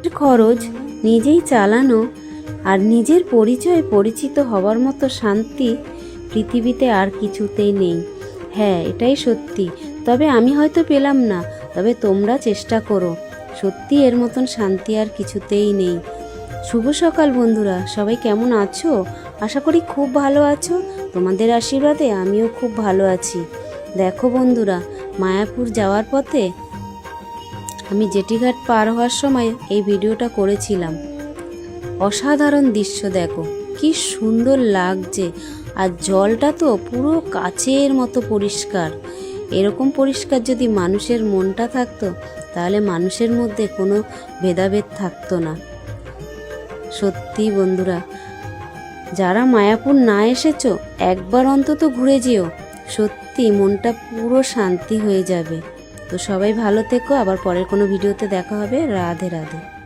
খরচ নিজেই চালানো আর নিজের পরিচয় পরিচিত হওয়ার মতো শান্তি পৃথিবীতে আর কিছুতেই নেই। হ্যাঁ, এটাই সত্যি। তবে আমি হয়তো পেলাম না, তবে তোমরা চেষ্টা করো। সত্যি এর মতন শান্তি আর কিছুতেই নেই। শুভ সকাল বন্ধুরা, সবাই কেমন আছো? আশা করি খুব ভালো আছো। তোমাদের আশীর্বাদে আমিও খুব ভালো আছি। দেখো বন্ধুরা, মায়াপুর যাওয়ার পথে আমি জেটিঘাট পার হওয়ার সময় এই ভিডিওটা করেছিলাম। অসাধারণ দৃশ্য দেখো, কি সুন্দর লাগছে। আর জলটা তো পুরো কাচের মতো পরিষ্কার। এরকম পরিষ্কার যদি মানুষের মনটা থাকতো, তাহলে মানুষের মধ্যে কোনো ভেদাভেদ থাকতো না। সত্যি বন্ধুরা, যারা মায়াপুর না এসেছো, একবার অন্তত ঘুরে যেও। সত্যি মনটা পুরো শান্তি হয়ে যাবে। তো সবাই ভালো থেকো, আবার পরের কোনো ভিডিওতে দেখা হবে। রাধে রাধে।